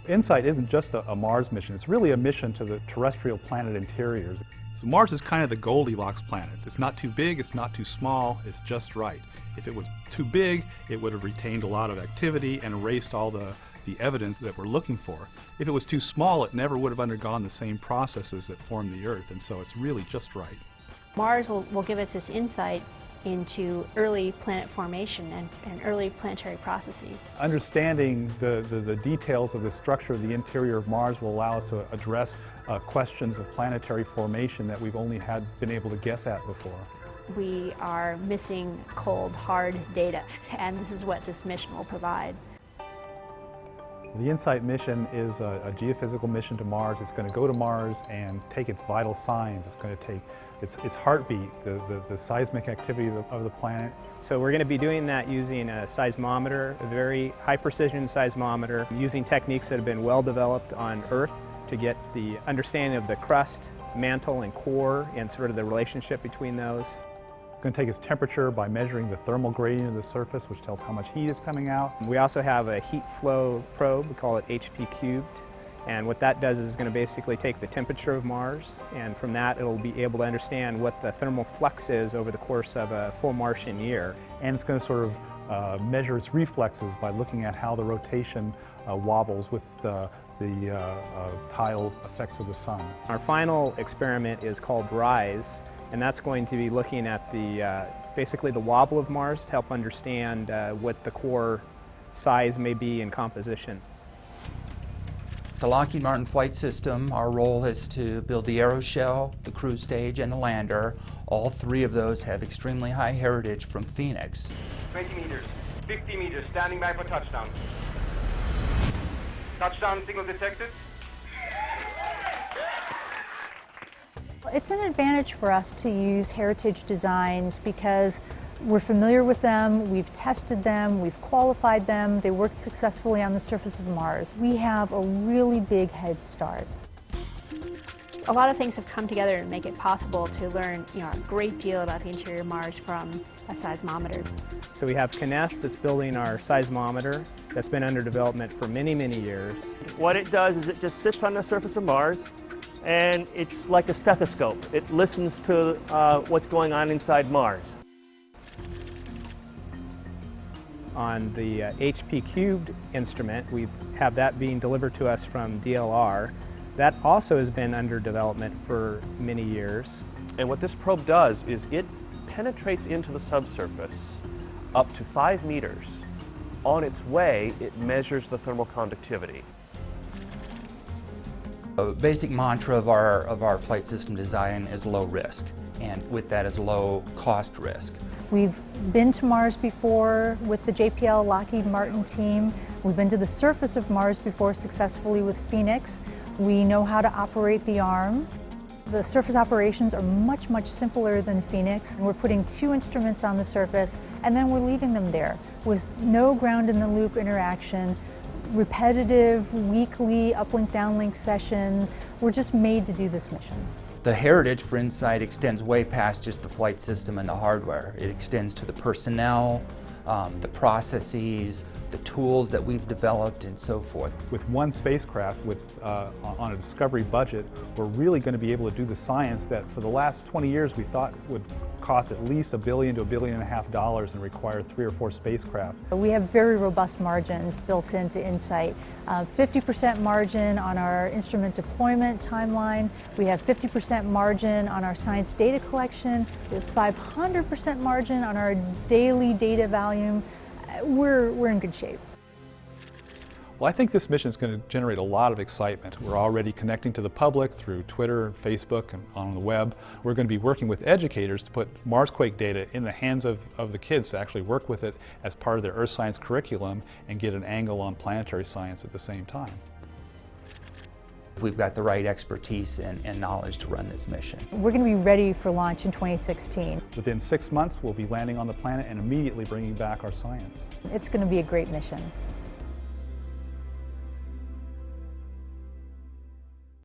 InSight isn't just a Mars mission, it's really a mission to the terrestrial planet interiors. So Mars is kind of the Goldilocks planets. It's not too big, it's not too small, it's just right. If it was too big, it would have retained a lot of activity and erased all the evidence that we're looking for. If it was too small, it never would have undergone the same processes that form the Earth, and so it's really just right. Mars will give us this insight into early planet formation and early planetary processes. Understanding the details of the structure of the interior of Mars will allow us to address questions of planetary formation that we've only been able to guess at before. We are missing cold, hard data, and this is what this mission will provide. The InSight mission is a geophysical mission to Mars. It's going to go to Mars and take its vital signs. It's going to take its heartbeat, the seismic activity of the planet. So we're going to be doing that using a seismometer, a very high precision seismometer, using techniques that have been well developed on Earth to get the understanding of the crust, mantle, and core, and sort of the relationship between those. It's going to take its temperature by measuring the thermal gradient of the surface, which tells how much heat is coming out. We also have a heat flow probe, we call it HP cubed, and what that does is it's going to basically take the temperature of Mars, and from that it'll be able to understand what the thermal flux is over the course of a full Martian year. And it's going to sort of measure its reflexes by looking at how the rotation wobbles with the tidal effects of the sun. Our final experiment is called RISE, and that's going to be looking at basically the wobble of Mars to help understand what the core size may be in composition. The Lockheed Martin flight system, our role is to build the aeroshell, the crew stage, and the lander. All three of those have extremely high heritage from Phoenix. 20 meters, 50 meters, standing by for touchdown. Touchdown signal detected. It's an advantage for us to use heritage designs because we're familiar with them, we've tested them, we've qualified them, they worked successfully on the surface of Mars. We have a really big head start. A lot of things have come together to make it possible to learn a great deal about the interior of Mars from a seismometer. So we have Kinest that's building our seismometer that's been under development for many, many years. What it does is it just sits on the surface of Mars, and it's like a stethoscope. It listens to what's going on inside Mars. On the HP cubed instrument, we have that being delivered to us from DLR. That also has been under development for many years. And what this probe does is it penetrates into the subsurface up to 5 meters. On its way, it measures the thermal conductivity. A basic mantra of our flight system design is low risk, and with that is low cost risk. We've been to Mars before with the JPL Lockheed Martin team. We've been to the surface of Mars before successfully with Phoenix. We know how to operate the arm. The surface operations are much, much simpler than Phoenix. We're putting 2 instruments on the surface and then we're leaving them there with no ground-in-the-loop interaction, repetitive weekly uplink downlink sessions. We're just made to do this mission. The heritage for InSight extends way past just the flight system and the hardware. It extends to the personnel, the processes, the tools that we've developed, and so forth. With one spacecraft on a Discovery budget, we're really going to be able to do the science that for the last 20 years we thought would cost at least $1 billion to $1.5 billion and require 3 or 4 spacecraft. We have very robust margins built into InSight. 50% margin on our instrument deployment timeline. We have 50% margin on our science data collection. We have 500% margin on our daily data volume. We're in good shape. Well, I think this mission is going to generate a lot of excitement. We're already connecting to the public through Twitter and Facebook and on the web. We're going to be working with educators to put Marsquake data in the hands of the kids to actually work with it as part of their earth science curriculum and get an angle on planetary science at the same time. We've got the right expertise and knowledge to run this mission. We're going to be ready for launch in 2016. Within 6 months, we'll be landing on the planet and immediately bringing back our science. It's going to be a great mission.